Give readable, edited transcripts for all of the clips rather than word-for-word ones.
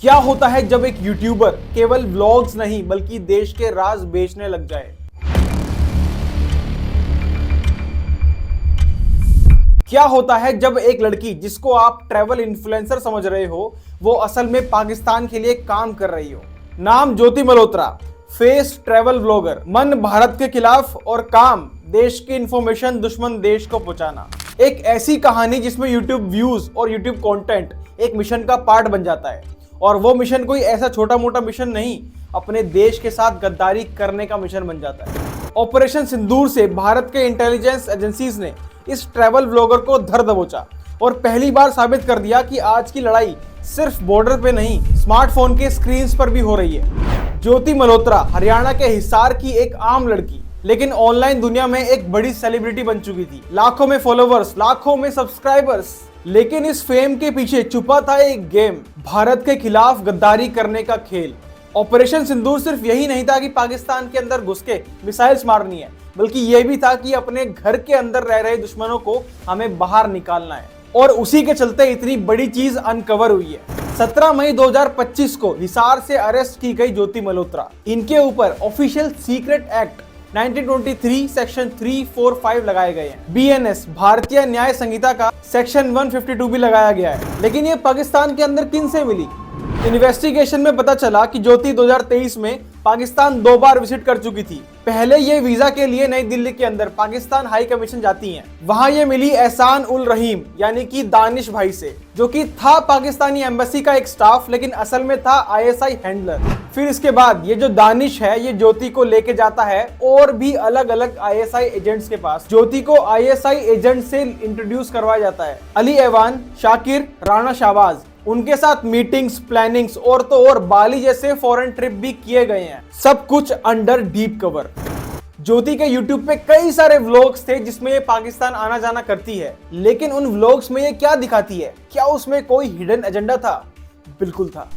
क्या होता है जब एक यूट्यूबर केवल व्लॉग्स नहीं बल्कि देश के राज बेचने लग जाए? क्या होता है जब एक लड़की जिसको आप ट्रैवल इन्फ्लुएंसर समझ रहे हो वो असल में पाकिस्तान के लिए काम कर रही हो? नाम ज्योति मल्होत्रा, फेस ट्रैवल ब्लॉगर, मन भारत के खिलाफ और काम देश की इंफॉर्मेशन दुश्मन देश को पहुंचाना। एक ऐसी कहानी जिसमें यूट्यूब व्यूज और यूट्यूब कंटेंट एक मिशन का पार्ट बन जाता है, और वो मिशन कोई ऐसा छोटा मोटा मिशन नहीं, अपने देश के साथ गद्दारी करने का मिशन बन जाता है। ऑपरेशन सिंदूर से भारत के इंटेलिजेंस एजेंसीज ने इस ट्रैवल व्लॉगर को धर दबोचा और पहली बार साबित कर दिया कि आज की लड़ाई सिर्फ बॉर्डर पे नहीं, स्मार्टफोन के स्क्रीन्स पर भी हो रही है। ज्योति मल्होत्रा हरियाणा के हिसार की एक आम लड़की, लेकिन ऑनलाइन दुनिया में एक बड़ी सेलिब्रिटी बन चुकी थी। लाखों में फॉलोवर्स, लाखों में सब्सक्राइबर्स, लेकिन इस फेम के पीछे छुपा था एक गेम, भारत के खिलाफ गद्दारी करने का खेल। ऑपरेशन सिंदूर सिर्फ यही नहीं था कि पाकिस्तान के अंदर घुस के मिसाइल्स मारनी है, बल्कि यह भी था कि अपने घर के अंदर रह रहे दुश्मनों को हमें बाहर निकालना है। और उसी के चलते इतनी बड़ी चीज अनकवर हुई है। 17 मई 2025 को हिसार से अरेस्ट की गई ज्योति मल्होत्रा। इनके ऊपर ऑफिशियल सीक्रेट एक्ट 1923 सेक्शन 345 लगाए गए हैं। बीएनएस भारतीय न्याय संहिता का सेक्शन 152 भी लगाया गया है। लेकिन ये पाकिस्तान के अंदर किन से मिली? इन्वेस्टिगेशन में पता चला कि ज्योति 2023 में पाकिस्तान 2 बार विजिट कर चुकी थी। पहले ये वीजा के लिए नई दिल्ली के अंदर पाकिस्तान हाई कमीशन जाती हैं। वहां ये मिली एहसान उल रहीम यानी कि दानिश भाई से, जो कि था पाकिस्तानी एम्बेसी का एक स्टाफ, लेकिन असल में था आईएसआई हैंडलर। फिर इसके बाद ये जो दानिश है ये ज्योति को लेके जाता है और भी अलग अलग आईएसआई एजेंट्स के पास। ज्योति को आईएसआई एजेंट से इंट्रोड्यूस करवाया जाता है। अली ऐवान, शाकिर, राणा शाहबाज, उनके साथ मीटिंग्स, प्लानिंग्स और तो और बाली जैसे फॉरेन ट्रिप भी किए गए हैं। सब कुछ अंडर डीप कवर। ज्योति के यूट्यूब पे कई सारे व्लॉग्स थे जिसमें ये पाकिस्तान आना जाना करती है, लेकिन उन व्लॉग्स में ये क्या दिखाती है? क्या उसमें कोई हिडन एजेंडा था? बिल्कुल था।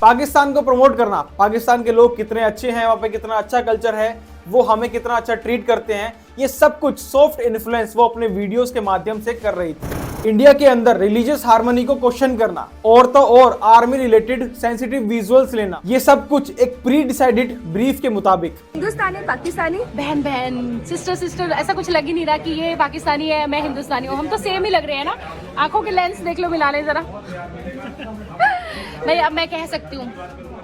पाकिस्तान को प्रमोट करना, पाकिस्तान के लोग कितने अच्छे हैं, वहाँ पे कितना अच्छा कल्चर है, वो हमें कितना अच्छा ट्रीट करते हैं, ये सब कुछ सॉफ्ट इन्फ्लुएंस वो अपने वीडियोस के माध्यम से कर रही थी। इंडिया के अंदर रिलीजियस हार्मनी को क्वेश्चन करना और तो और आर्मी रिलेटेड सेंसिटिव विजुअल्स लेना, ये सब कुछ एक प्री डिसाइडेड ब्रीफ के मुताबिक। हिंदुस्तानी पाकिस्तानी, बहन बहन, सिस्टर सिस्टर, ऐसा कुछ लग ही नहीं रहा कि ये पाकिस्तानी है मैं हिंदुस्तानी हूँ। हम तो सेम ही लग रहे हैं ना, आंखों के लेंस देख लो, मिला ले जरा। भाई अब मैं कह सकती हूँ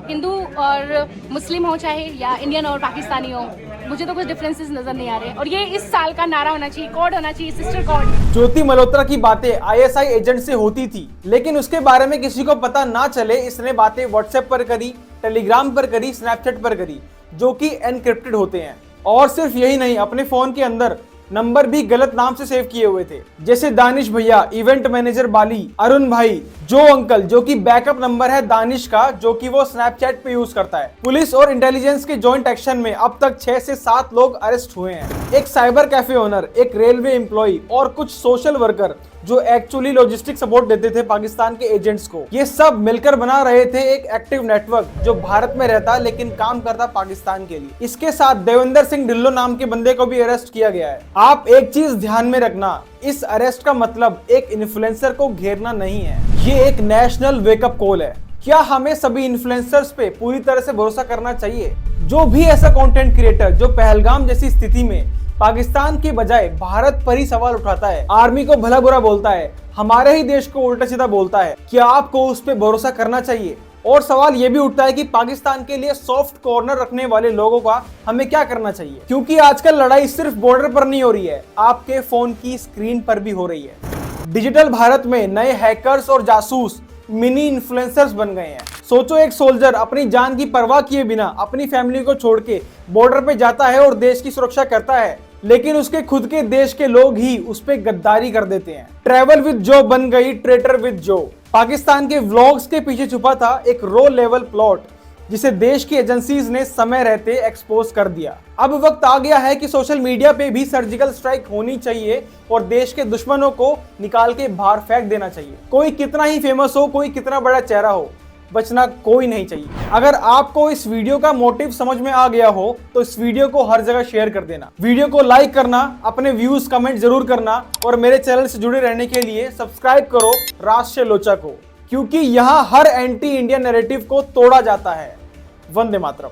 हिंदू और मुस्लिम हो चाहे या इंडियन और पाकिस्तानी हो, मुझे तो कुछ डिफरेंसेस नजर नहीं आ रहे। और ये इस साल का नारा होना चाहिए, कोड होना चाहिए, सिस्टर कोड। ज्योति मल्होत्रा की बातें आईएसआई एजेंट से होती थी, लेकिन उसके बारे में किसी को पता ना चले इसने बातें व्हाट्सएप पर करी, टेलीग्राम पर करी, स्नैपचैट पर करी, जो कि एनक्रिप्टेड होते हैं। और सिर्फ यही नहीं, अपने फोन के अंदर नंबर भी गलत नाम से सेव किए हुए थे, जैसे दानिश भैया, इवेंट मैनेजर बाली, अरुण भाई, जो अंकल, जो कि बैकअप नंबर है दानिश का, जो कि वो स्नैपचैट पे यूज करता है। पुलिस और इंटेलिजेंस के जॉइंट एक्शन में अब तक 6 से 7 लोग अरेस्ट हुए हैं। एक साइबर कैफे ओनर, एक रेलवे एम्प्लॉय और कुछ सोशल वर्कर जो एक्चुअली लॉजिस्टिक सपोर्ट देते थे पाकिस्तान के एजेंट्स को, ये सब मिलकर बना रहे थे एक एक्टिव नेटवर्क जो भारत में रहता लेकिन काम करता पाकिस्तान के लिए। इसके साथ देवेंद्र सिंह ढिल्लो नाम के बंदे को भी अरेस्ट किया गया है। आप एक चीज ध्यान में रखना, इस अरेस्ट का मतलब एक इन्फ्लुएंसर को घेरना नहीं है, ये एक नेशनल वेकअप कॉल है। क्या हमें सभी इन्फ्लुएंसर्स पे पूरी तरह से भरोसा करना चाहिए? जो भी ऐसा कंटेंट क्रिएटर जो पहलगाम जैसी स्थिति में पाकिस्तान के बजाय भारत पर ही सवाल उठाता है, आर्मी को भला बुरा बोलता है, हमारे ही देश को उल्टा सीधा बोलता है, क्या आपको उस पर भरोसा करना चाहिए? और सवाल ये भी उठता है कि पाकिस्तान के लिए सॉफ्ट कॉर्नर रखने वाले लोगों का हमें क्या करना चाहिए? क्योंकि आजकल लड़ाई सिर्फ बॉर्डर पर नहीं हो रही है, आपके फोन की स्क्रीन पर भी हो रही है। डिजिटल भारत में नए हैकर्स और जासूस मिनी इन्फ्लुएंसर्स बन गए हैं। सोचो, एक सोल्जर अपनी जान की परवाह किए बिना अपनी फैमिली को छोड़ के बॉर्डर पे जाता है और देश की सुरक्षा करता है, लेकिन उसके खुद के देश के लोग ही उस पे गद्दारी कर देते हैं। ट्रैवल विद जो बन गई ट्रेटर विद जो। पाकिस्तान के व्लॉग्स के पीछे छुपा था एक रो लेवल प्लॉट, जिसे देश की एजेंसीज ने समय रहते एक्सपोज कर दिया। अब वक्त आ गया है कि सोशल मीडिया पे भी सर्जिकल स्ट्राइक होनी चाहिए और देश के दुश्मनों को निकाल के बाहर फेंक देना चाहिए। कोई कितना ही फेमस हो, कोई कितना बड़ा चेहरा हो, बचना कोई नहीं चाहिए। अगर आपको इस वीडियो का मोटिव समझ में आ गया हो तो इस वीडियो को हर जगह शेयर कर देना, वीडियो को लाइक करना, अपने व्यूज कमेंट जरूर करना और मेरे चैनल से जुड़े रहने के लिए सब्सक्राइब करो राष्ट्रीय लोचा को। क्योंकि यहां हर एंटी इंडियन नैरेटिव को तोड़ा जाता है। वंदे मातरम।